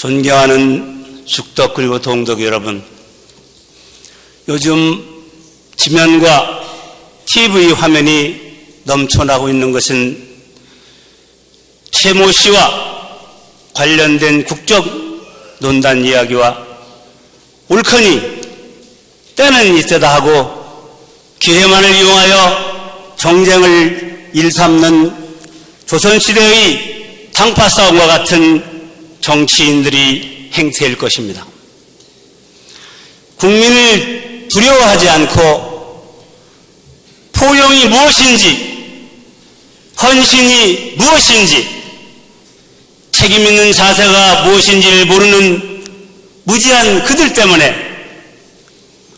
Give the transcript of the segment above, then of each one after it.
존경하는 죽덕 그리고 동덕 여러분, 요즘 지면과 TV 화면이 넘쳐나고 있는 것은 최모 씨와 관련된 국적 논단 이야기와 옳거니 때는 이때다 하고 기회만을 이용하여 정쟁을 일삼는 조선시대의 당파 싸움과 같은 정치인들이 행세일 것입니다. 국민을 두려워하지 않고 포용이 무엇인지, 헌신이 무엇인지, 책임있는 자세가 무엇인지를 모르는 무지한 그들 때문에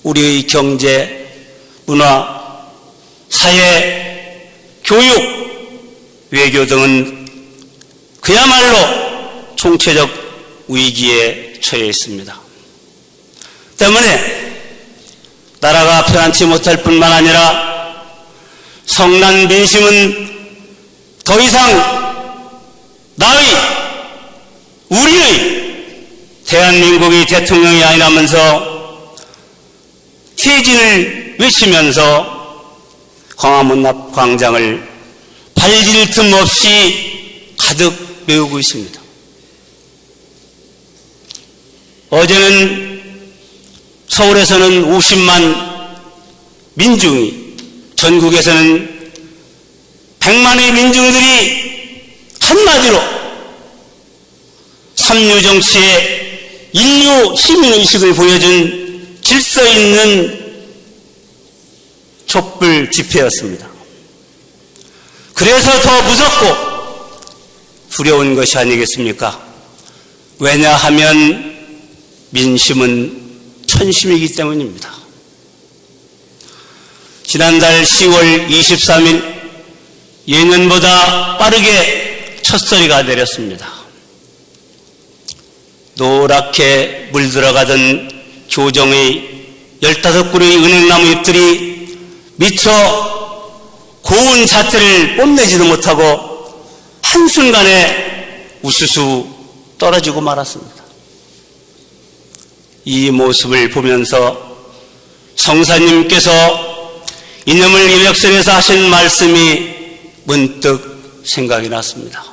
우리의 경제, 문화, 사회, 교육, 외교 등은 그야말로 총체적 위기에 처해 있습니다. 때문에 나라가 편안치 못할 뿐만 아니라 성난 민심은 더 이상 나의, 우리의 대한민국의 대통령이 아니라면서 퇴진을 외치면서 광화문 앞 광장을 발질 틈 없이 가득 메우고 있습니다. 어제는 서울에서는 50만 민중이, 전국에서는 100만의 민중들이 한마디로 삼류 정치의 인류 시민의식을 보여준 질서 있는 촛불 집회였습니다. 그래서 더 무섭고 두려운 것이 아니겠습니까? 왜냐하면 민심은 천심이기 때문입니다. 지난달 10월 23일 예년보다 빠르게 첫서리가 내렸습니다. 노랗게 물들어가던 교정의 15그루의 은행나무 잎들이 미처 고운 자태를 뽐내지도 못하고 한순간에 우수수 떨어지고 말았습니다. 이 모습을 보면서 성사님께서 이념을 이력설에서 하신 말씀이 문득 생각이 났습니다.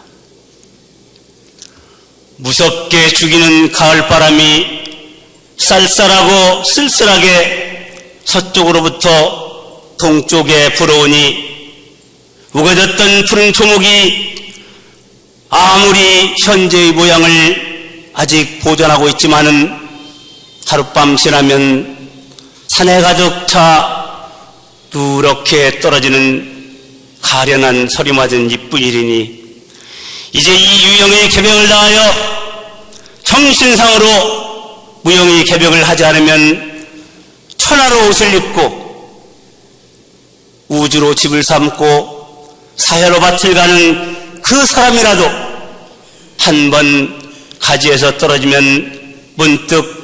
무섭게 죽이는 가을바람이 쌀쌀하고 쓸쓸하게 서쪽으로부터 동쪽에 불어오니 우거졌던 푸른 초목이 아무리 현재의 모양을 아직 보존하고 있지만은 하룻밤 지나면 산에 가득 차 누렇게 떨어지는 가련한 서리 맞은 잎뿐이리니 이제 이 유영의 개벽을 다하여 정신상으로 무영의 개벽을 하지 않으면 천하로 옷을 입고 우주로 집을 삼고 사해로 밭을 가는 그 사람이라도 한 번 가지에서 떨어지면 문득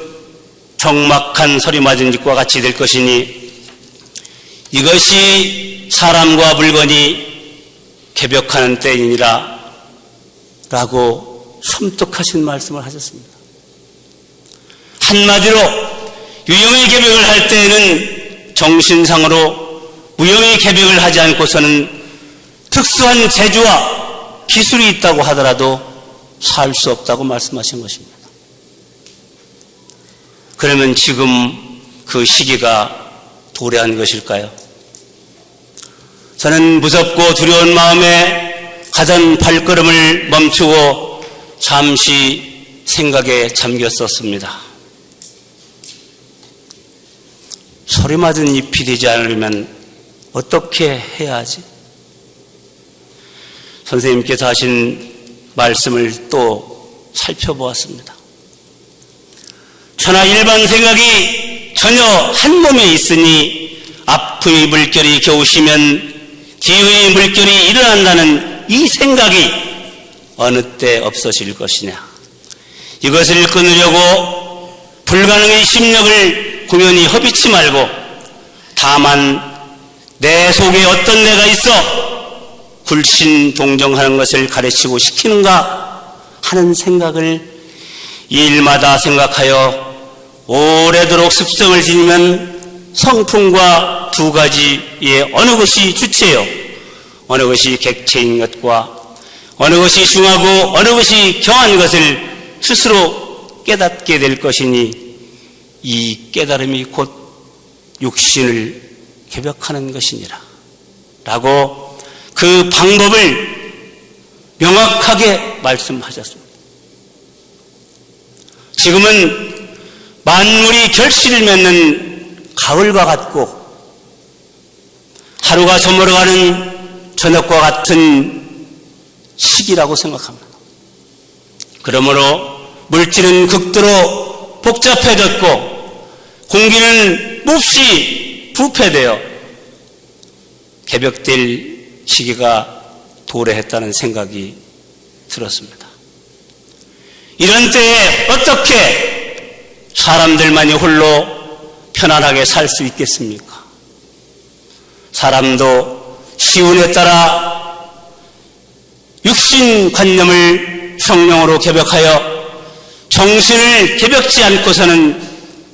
적막한 서리 맞은 잎과 같이 될 것이니 이것이 사람과 물건이 개벽하는 때이니라 라고 섬뜩하신 말씀을 하셨습니다. 한마디로 유영의 개벽을 할 때에는 정신상으로 무영의 개벽을 하지 않고서는 특수한 재주와 기술이 있다고 하더라도 살 수 없다고 말씀하신 것입니다. 그러면 지금 그 시기가 도래한 것일까요? 저는 무섭고 두려운 마음에 가던 발걸음을 멈추고 잠시 생각에 잠겼었습니다. 소리 맞은 잎이 되지 않으려면 어떻게 해야 하지? 선생님께서 하신 말씀을 또 살펴보았습니다. 천하 일반 생각이 전혀 한 몸에 있으니 앞의 물결이 겨우시면 뒤의 물결이 일어난다는 이 생각이 어느 때 없어질 것이냐. 이것을 끊으려고 불가능의 심력을 공연히 허비치 말고 다만 내 속에 어떤 내가 있어 불신동정하는 것을 가르치고 시키는가 하는 생각을 이 일마다 생각하여 오래도록 습성을 지니면 성품과 두 가지의 어느 것이 주체요, 어느 것이 객체인 것과 어느 것이 중하고 어느 것이 경한 것을 스스로 깨닫게 될 것이니 이 깨달음이 곧 육신을 개벽하는 것이니라 라고 그 방법을 명확하게 말씀하셨습니다. 지금은 만물이 결실을 맺는 가을과 같고 하루가 저물어가는 저녁과 같은 시기라고 생각합니다. 그러므로 물질은 극도로 복잡해졌고 공기는 몹시 부패되어 개벽될 시기가 도래했다는 생각이 들었습니다. 이런 때에 어떻게 사람들만이 홀로 편안하게 살 수 있겠습니까? 사람도 시운에 따라 육신관념을 성령으로 개벽하여 정신을 개벽지 않고서는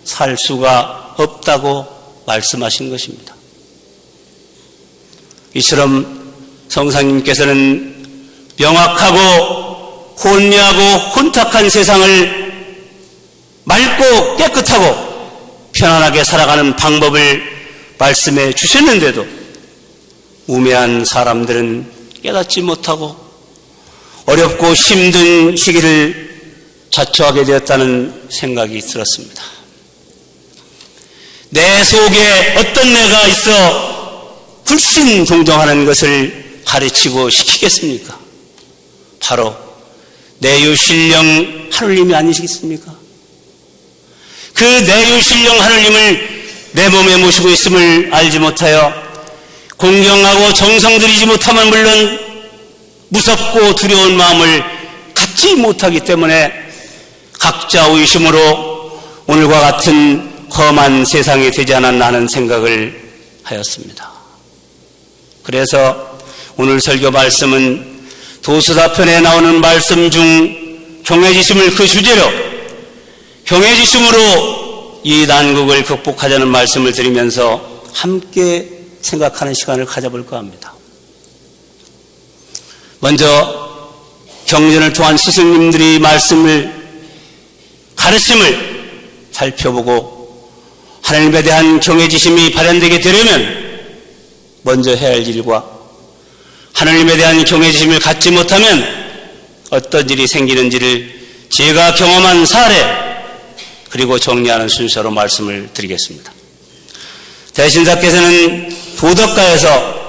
살 수가 없다고 말씀하신 것입니다. 이처럼 성상님께서는 명확하고 혼미하고 혼탁한 세상을 맑고 깨끗하고 편안하게 살아가는 방법을 말씀해 주셨는데도 우매한 사람들은 깨닫지 못하고 어렵고 힘든 시기를 자초하게 되었다는 생각이 들었습니다. 내 속에 어떤 내가 있어 불신종종하는 것을 가르치고 시키겠습니까? 바로 내유신령 하느님이 아니시겠습니까? 그 내유신령 하느님을 내 몸에 모시고 있음을 알지 못하여 공경하고 정성 들이지 못하면 물론 무섭고 두려운 마음을 갖지 못하기 때문에 각자 의심으로 오늘과 같은 험한 세상이 되지 않았나 하는 생각을 하였습니다. 그래서 오늘 설교 말씀은 도수다편에 나오는 말씀 중 경외지심을 그 주제로 경외지심으로 이 난국을 극복하자는 말씀을 드리면서 함께 생각하는 시간을 가져볼까 합니다. 먼저 경전을 통한 스승님들이 가르침을 살펴보고 하나님에 대한 경외지심이 발현되게 되려면 먼저 해야 할 일과 하나님에 대한 경외지심을 갖지 못하면 어떤 일이 생기는지를 제가 경험한 사례 그리고 정리하는 순서로 말씀을 드리겠습니다. 대신사께서는 도덕가에서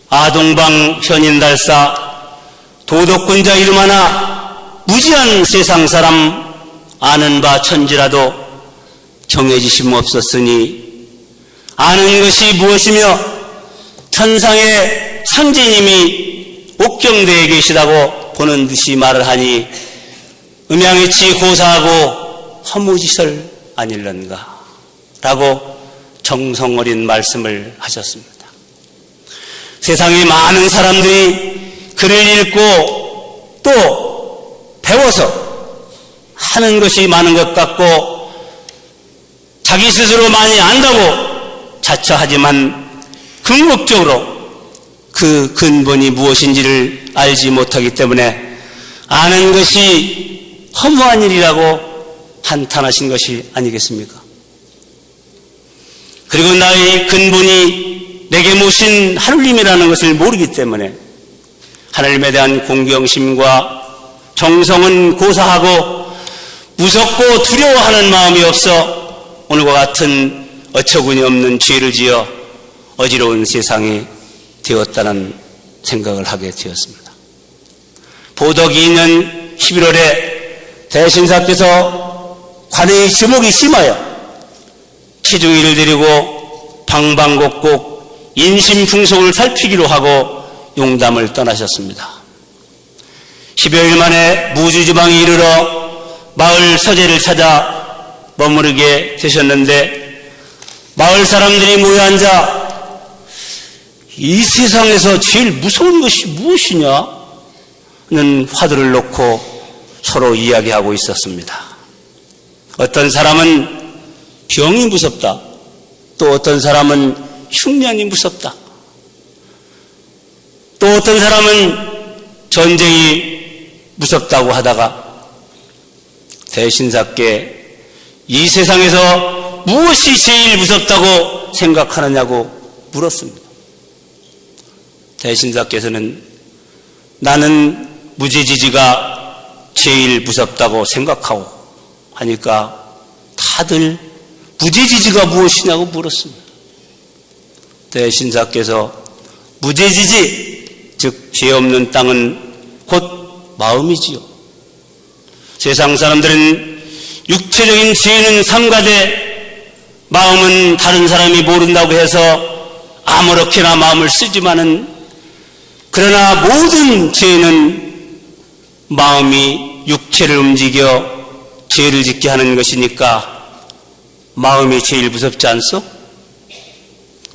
아동방 현인달사 도덕군자 이름 하나 무지한 세상 사람 아는 바 천지라도 경외지심 없었으니 아는 것이 무엇이며 천상의 상제님이 옥경대에 계시다고 보는 듯이 말을 하니 음양이치 고사하고 허무지설 아닐런가 라고 정성 어린 말씀을 하셨습니다. 세상에 많은 사람들이 글을 읽고 또 배워서 하는 것이 많은 것 같고 자기 스스로 많이 안다고 자처하지만 궁극적으로 그 근본이 무엇인지를 알지 못하기 때문에 아는 것이 허무한 일이라고 한탄하신 것이 아니겠습니까? 그리고 나의 근본이 내게 모신 하느님이라는 것을 모르기 때문에 하나님에 대한 공경심과 정성은 고사하고 무섭고 두려워하는 마음이 없어 오늘과 같은 어처구니 없는 죄를 지어 어지러운 세상이 되었다는 생각을 하게 되었습니다. 보덕 2년 11월에 대신사께서 관의 주목이 심하여 치중일을 드리고 방방곡곡 인심풍속을 살피기로 하고 용담을 떠나셨습니다. 10여일 만에 무주지방에 이르러 마을 서재를 찾아 머무르게 되셨는데 마을 사람들이 모여 앉아 이 세상에서 제일 무서운 것이 무엇이냐? 는 화두를 놓고 서로 이야기하고 있었습니다. 어떤 사람은 병이 무섭다. 또 어떤 사람은 흉년이 무섭다. 또 어떤 사람은 전쟁이 무섭다고 하다가 대신사께 이 세상에서 무엇이 제일 무섭다고 생각하느냐고 물었습니다. 대신사께서는 나는 무제지지가 제일 무섭다고 생각하고 하니까 다들 무제지지가 무엇이냐고 물었습니다. 대신사께서 무제지지, 즉 죄 없는 땅은 곧 마음이지요. 세상 사람들은 육체적인 죄는 삼가되 마음은 다른 사람이 모른다고 해서 아무렇게나 마음을 쓰지만은, 그러나 모든 죄는 마음이 육체를 움직여 죄를 짓게 하는 것이니까 마음이 제일 무섭지 않소?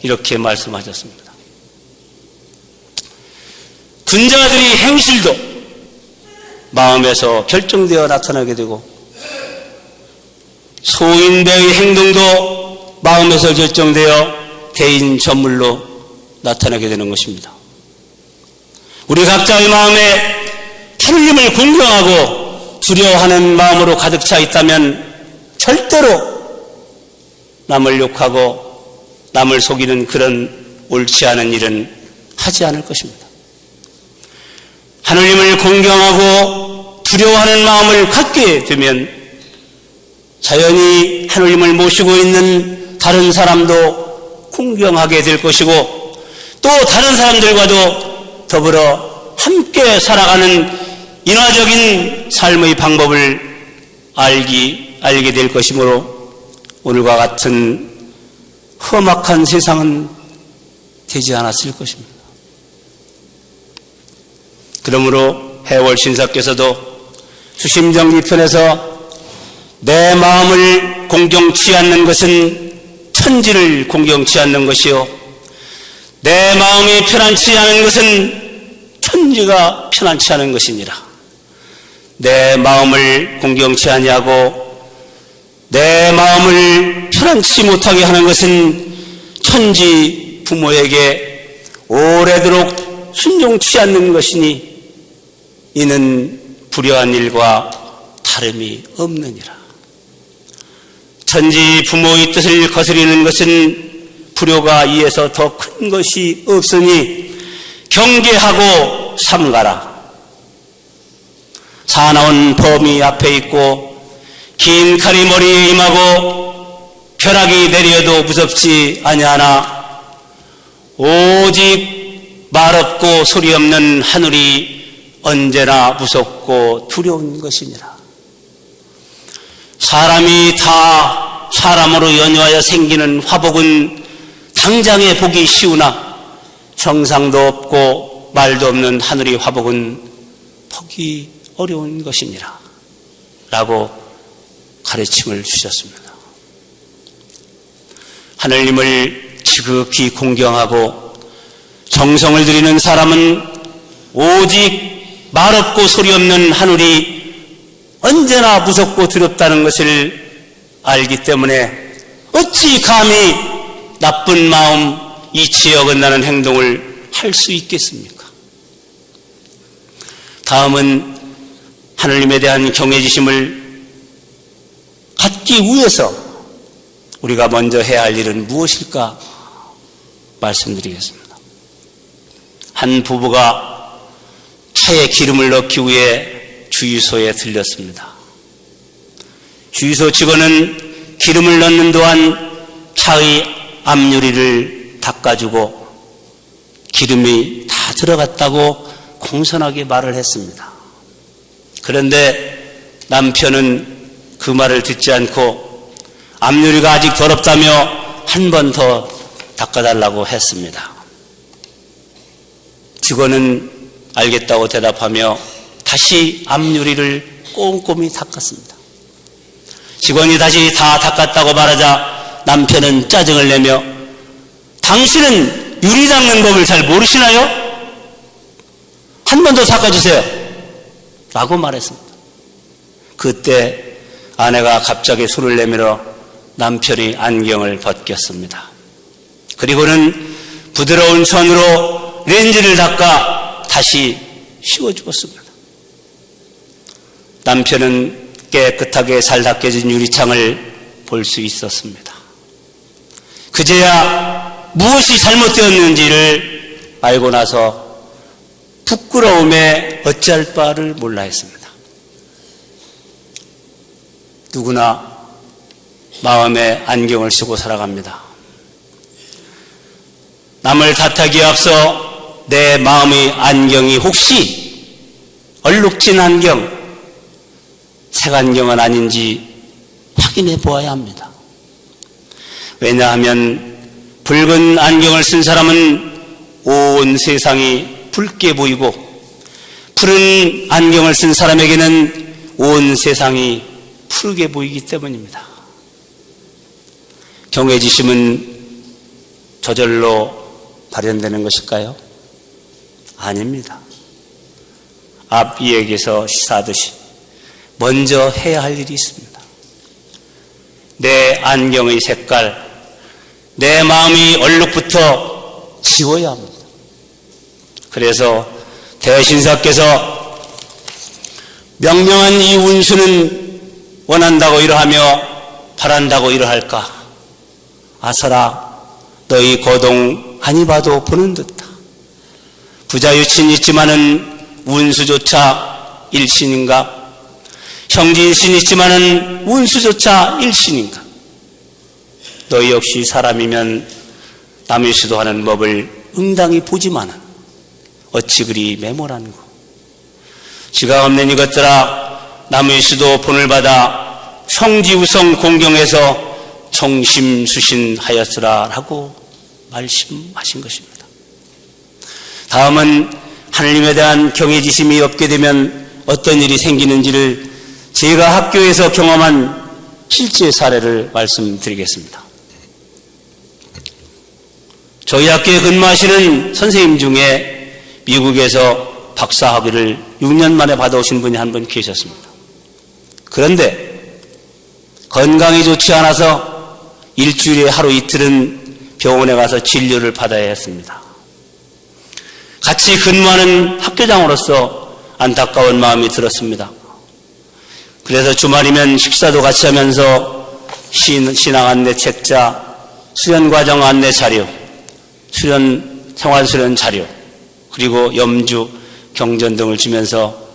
이렇게 말씀하셨습니다. 군자들이 행실도 마음에서 결정되어 나타나게 되고, 소인배의 행동도 마음에서 결정되어 대인 전물로 나타나게 되는 것입니다. 우리 각자의 마음에 하느님을 공경하고 두려워하는 마음으로 가득 차 있다면 절대로 남을 욕하고 남을 속이는 그런 옳지 않은 일은 하지 않을 것입니다. 하느님을 공경하고 두려워하는 마음을 갖게 되면 자연히 하느님을 모시고 있는 다른 사람도 공경하게 될 것이고, 또 다른 사람들과도 더불어 함께 살아가는 인화적인 삶의 방법을 알게 될 것이므로 오늘과 같은 험악한 세상은 되지 않았을 것입니다. 그러므로 해월신사께서도 수심정리편에서 내 마음을 공경치 않는 것은 천지를 공경치 않는 것이요, 내 마음이 편안치 않은 것은 천지가 편안치 않은 것이니라. 내 마음을 공경치 아니하고 내 마음을 편안치 못하게 하는 것은 천지 부모에게 오래도록 순종치 않는 것이니 이는 불효한 일과 다름이 없느니라. 천지 부모의 뜻을 거스리는 것은 불효가 이에서 더 큰 것이 없으니 경계하고 삼가라. 사나운 범이 앞에 있고 긴 칼이 머리에 임하고 벼락이 내려도 무섭지 아니하나 오직 말 없고 소리 없는 하늘이 언제나 무섭고 두려운 것이니라. 사람이 다 사람으로 연유하여 생기는 화복은 당장에 보기 쉬우나 정상도 없고 말도 없는 하늘의 화복은 보기 어려운 것이니라 라고 가르침을 주셨습니다. 하느님을 지극히 공경하고 정성을 들이는 사람은 오직 말 없고 소리 없는 하늘이 언제나 무섭고 두렵다는 것을 알기 때문에 어찌 감히 나쁜 마음, 이치에 어긋나는 행동을 할 수 있겠습니까? 다음은 하느님에 대한 경외지심을 갖기 위해서 우리가 먼저 해야 할 일은 무엇일까 말씀드리겠습니다. 한 부부가 차에 기름을 넣기 위해 주유소에 들렸습니다. 주유소 직원은 기름을 넣는 동안 차의 앞유리를 닦아주고 기름이 다 들어갔다고 공손하게 말을 했습니다. 그런데 남편은 그 말을 듣지 않고 앞유리가 아직 더럽다며 한 번 더 닦아달라고 했습니다. 직원은 알겠다고 대답하며 다시 앞유리를 꼼꼼히 닦았습니다. 직원이 다시 다 닦았다고 말하자 남편은 짜증을 내며 당신은 유리 닦는 법을 잘 모르시나요? 한 번 더 닦아주세요 라고 말했습니다. 그때 아내가 갑자기 손을 내밀어 남편이 안경을 벗겼습니다. 그리고는 부드러운 손으로 렌즈를 닦아 다시 씌워주었습니다. 남편은 깨끗하게 잘 닦여진 유리창을 볼 수 있었습니다. 그제야 무엇이 잘못되었는지를 알고 나서 부끄러움에 어찌할 바를 몰라 했습니다. 누구나 마음에 안경을 쓰고 살아갑니다. 남을 탓하기에 앞서 내 마음의 안경이 혹시 얼룩진 안경, 색안경은 아닌지 확인해 보아야 합니다. 왜냐하면 붉은 안경을 쓴 사람은 온 세상이 붉게 보이고 푸른 안경을 쓴 사람에게는 온 세상이 푸르게 보이기 때문입니다. 경외지심은 저절로 발현되는 것일까요? 아닙니다. 앞 이야기에서 시사하듯이 먼저 해야 할 일이 있습니다. 내 안경의 색깔, 내 마음의 얼룩부터 지워야 합니다. 그래서 대신사께서 명명한 이 운수는 원한다고 이러하며 바란다고 이러할까? 아서라 너희 고동 아니 봐도 보는 듯다. 부자유친 있지만은 운수조차 일신인가? 형제일신 있지만은 운수조차 일신인가? 너희 역시 사람이면 남의 시도하는 법을 응당히 보지만은 어찌 그리 매몰한고? 지각 없는 이것들아 남의 시도 본을 받아 성지우성 공경해서 정심수신하였으라 라고 말씀하신 것입니다. 다음은 하느님에 대한 경외지심이 없게 되면 어떤 일이 생기는지를 제가 학교에서 경험한 실제 사례를 말씀드리겠습니다. 저희 학교에 근무하시는 선생님 중에 미국에서 박사학위를 6년 만에 받아오신 분이 한 분 계셨습니다. 그런데 건강이 좋지 않아서 일주일에 하루 이틀은 병원에 가서 진료를 받아야 했습니다. 같이 근무하는 학교장으로서 안타까운 마음이 들었습니다. 그래서 주말이면 식사도 같이 하면서 신앙 안내 책자, 수련과정 안내 자료, 생활수련 자료, 그리고 염주, 경전 등을 주면서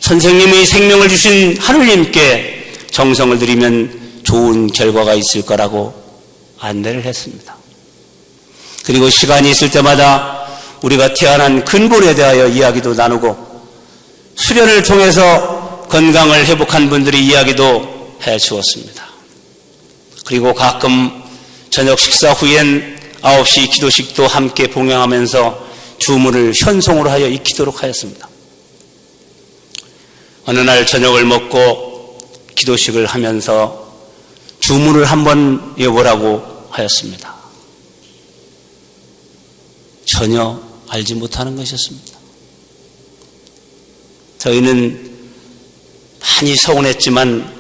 선생님의 생명을 주신 하느님께 정성을 들이면 좋은 결과가 있을 거라고 안내를 했습니다. 그리고 시간이 있을 때마다 우리가 태어난 근본에 대하여 이야기도 나누고 수련을 통해서 건강을 회복한 분들의 이야기도 해주었습니다. 그리고 가끔 저녁 식사 후엔 9시 기도식도 함께 봉양하면서 주문을 현송으로 하여 익히도록 하였습니다. 어느 날 저녁을 먹고 기도식을 하면서 주문을 한번 외우라고 하였습니다. 전혀 알지 못하는 것이었습니다. 저희는 많이 서운했지만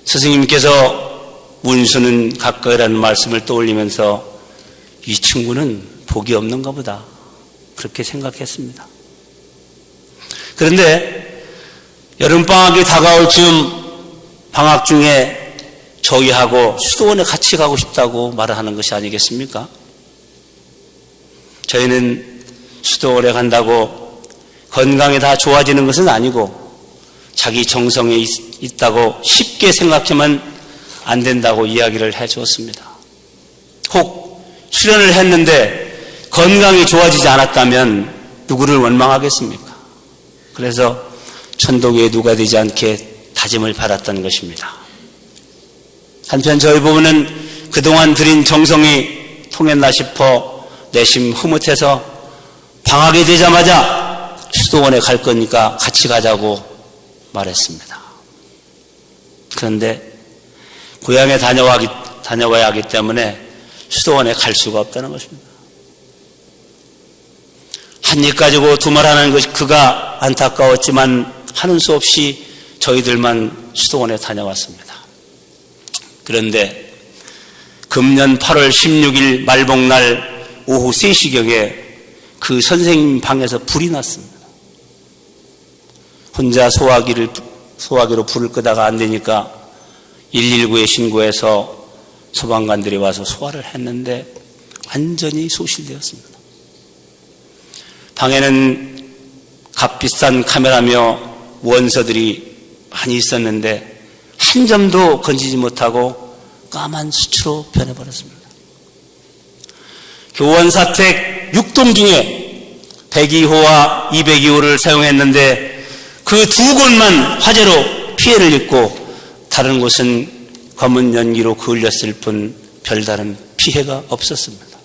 스승님께서 운수는 가까이라는 말씀을 떠올리면서 이 친구는 복이 없는가 보다 그렇게 생각했습니다. 그런데 여름방학이 다가올 즈음 방학 중에 저희하고 수도원에 같이 가고 싶다고 말을 하는 것이 아니겠습니까? 저희는 수도원에 간다고 건강이 다 좋아지는 것은 아니고 자기 정성에 있다고 쉽게 생각하면 안 된다고 이야기를 해주었습니다. 혹 수련을 했는데 건강이 좋아지지 않았다면 누구를 원망하겠습니까? 그래서 천독에 누가 되지 않게 다짐을 받았던 것입니다. 한편 저희 부부는 그동안 들인 정성이 통했나 싶어 내심 흐뭇해서 방학이 되자마자 수도원에 갈 거니까 같이 가자고 말했습니다. 그런데 고향에 다녀와야 하기 때문에 수도원에 갈 수가 없다는 것입니다. 한 입 가지고 두말하는 것이 그가 안타까웠지만 하는 수 없이 저희들만 수도원에 다녀왔습니다. 그런데 금년 8월 16일 말복날 오후 3시경에 그 선생님 방에서 불이 났습니다. 혼자 소화기로 불을 끄다가 안 되니까 119에 신고해서 소방관들이 와서 소화를 했는데 완전히 소실되었습니다. 방에는 값비싼 카메라며 원서들이 많이 있었는데 한 점도 건지지 못하고 까만 수치로 변해버렸습니다. 교원사택 6동 중에 102호와 202호를 사용했는데 그 두 곳만 화재로 피해를 입고 다른 곳은 검은 연기로 그을렸을 뿐 별다른 피해가 없었습니다.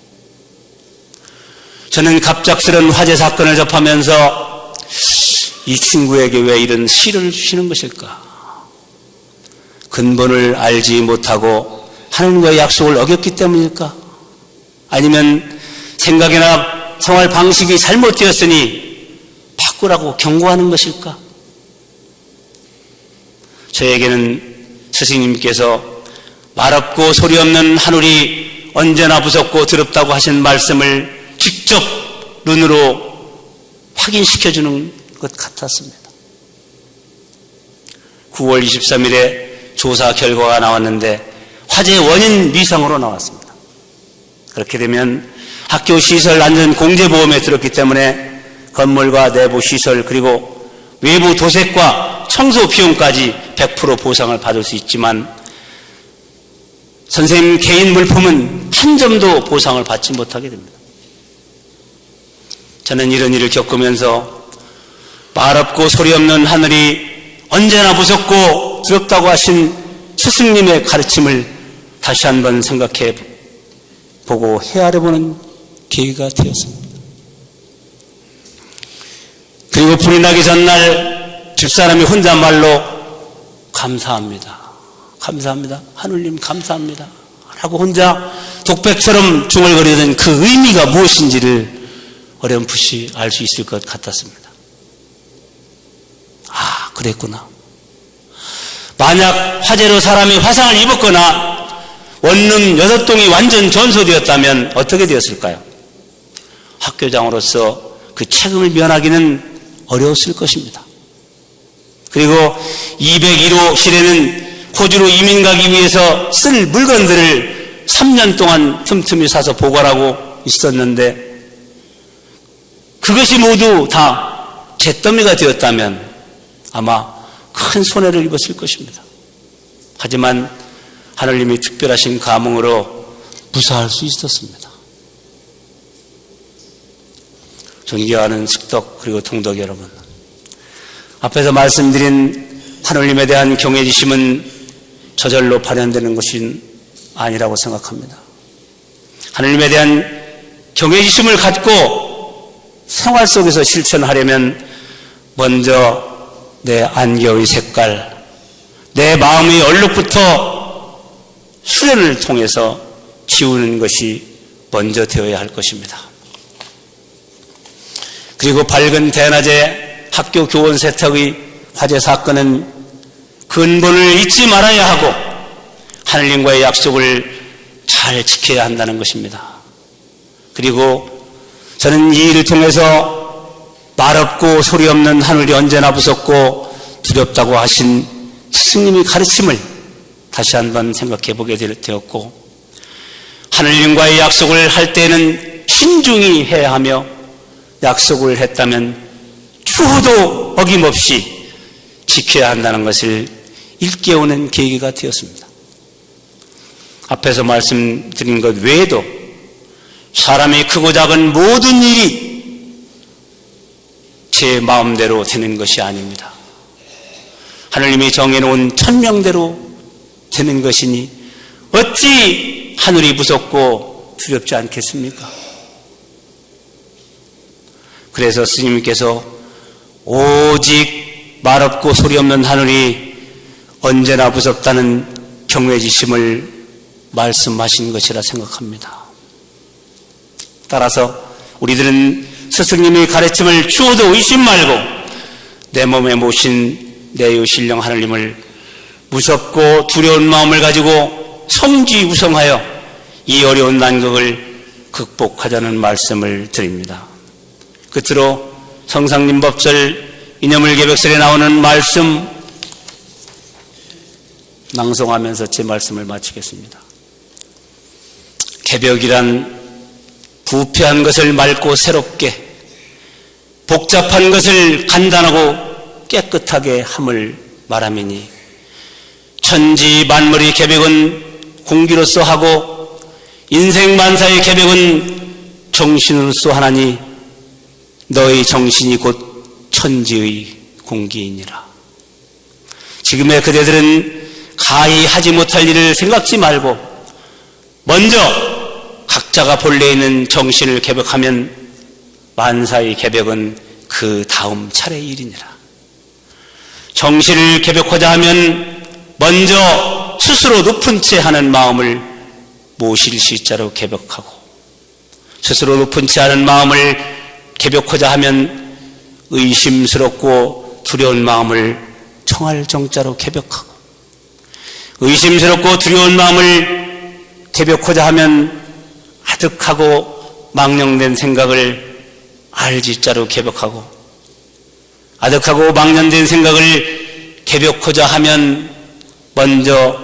저는 갑작스런 화재 사건을 접하면서 이 친구에게 왜 이런 시련을 주시는 것일까? 근본을 알지 못하고 하나님과의 약속을 어겼기 때문일까? 아니면 생각이나 생활 방식이 잘못되었으니 바꾸라고 경고하는 것일까? 저에게는 스승님께서 말없고 소리 없는 하늘이 언제나 무섭고 더럽다고 하신 말씀을 직접 눈으로 확인시켜주는 것 같았습니다. 9월 23일에 조사 결과가 나왔는데 화재 원인 미상으로 나왔습니다. 그렇게 되면 학교 시설 안전 공제보험에 들었기 때문에 건물과 내부 시설 그리고 외부 도색과 청소 비용까지 100% 보상을 받을 수 있지만 선생님 개인 물품은 한 점도 보상을 받지 못하게 됩니다. 저는 이런 일을 겪으면서 말없고 소리 없는 하늘이 언제나 무섭고 두렵다고 하신 스승님의 가르침을 다시 한번 생각해 보고 헤아려보는 계기가 되었습니다. 그리고 불이 나기 전날 집사람이 혼잣말로 감사합니다. 감사합니다. 하늘님 감사합니다. 라고 혼자 독백처럼 중얼거리던 그 의미가 무엇인지를 어렴풋이 알 수 있을 것 같았습니다. 아, 그랬구나. 만약 화재로 사람이 화상을 입었거나 원룸 6동이 완전 전소되었다면 어떻게 되었을까요? 학교장으로서 그 책임을 면하기는 어려웠을 것입니다. 그리고 201호실에는 호주로 이민 가기 위해서 쓸 물건들을 3년 동안 틈틈이 사서 보관하고 있었는데 그것이 모두 다 잿더미가 되었다면 아마 큰 손해를 입었을 것입니다. 하지만 하느님이 특별하신 감흥으로 무사할 수 있었습니다. 존경하는 식덕 그리고 통덕 여러분, 앞에서 말씀드린 하느님에 대한 경외지심은 저절로 발현되는 것이 아니라고 생각합니다. 하느님에 대한 경외지심을 갖고 생활 속에서 실천하려면 먼저 내 안개의 색깔, 내 마음의 얼룩부터 수련을 통해서 지우는 것이 먼저 되어야 할 것입니다. 그리고 밝은 대낮에 학교 교원 세탁의 화재 사건은 근본을 잊지 말아야 하고 하느님과의 약속을 잘 지켜야 한다는 것입니다. 그리고 저는 이 일을 통해서 말없고 소리 없는 하늘이 언제나 무섭고 두렵다고 하신 스승님의 가르침을 다시 한번 생각해 보게 되었고, 하느님과의 약속을 할 때는 신중히 해야 하며 약속을 했다면 추호도 어김없이 지켜야 한다는 것을 일깨우는 계기가 되었습니다. 앞에서 말씀드린 것 외에도 사람이 크고 작은 모든 일이 제 마음대로 되는 것이 아닙니다. 하느님이 정해놓은 천명대로 되는 것이니 어찌 하늘이 무섭고 두렵지 않겠습니까? 그래서 스님께서 오직 말없고 소리 없는 하늘이 언제나 무섭다는 경외지심을 말씀하신 것이라 생각합니다. 따라서 우리들은 스승님의 가르침을 추호도 의심 말고 내 몸에 모신 내 신령 하느님을 무섭고 두려운 마음을 가지고 성지우성하여 이 어려운 난국을 극복하자는 말씀을 드립니다. 끝으로 성상님 법절 이념을 개벽설에 나오는 말씀 낭송하면서 제 말씀을 마치겠습니다. 개벽이란 부패한 것을 맑고 새롭게, 복잡한 것을 간단하고 깨끗하게 함을 말함이니, 천지 만물의 개벽은 공기로서 하고 인생 만사의 개벽은 정신으로서 하나니 너의 정신이 곧 천지의 공기이니라. 지금의 그대들은 가히 하지 못할 일을 생각지 말고 먼저 각자가 본래 있는 정신을 개벽하면 만사의 개벽은 그 다음 차례의 일이니라. 정신을 개벽하자 하면 먼저 스스로 높은 채 하는 마음을 모실 시자로 개벽하고, 스스로 높은 채 하는 마음을 개벽하자 하면 의심스럽고 두려운 마음을 청할 정자로 개벽하고, 의심스럽고 두려운 마음을 개벽하자 하면 아득하고 망령된 생각을 알지자로 개벽하고, 아득하고 망령된 생각을 개벽하자 하면 먼저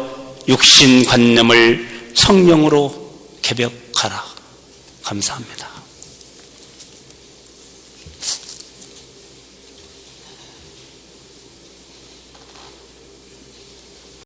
육신관념을 성령으로 개벽하라. 감사합니다.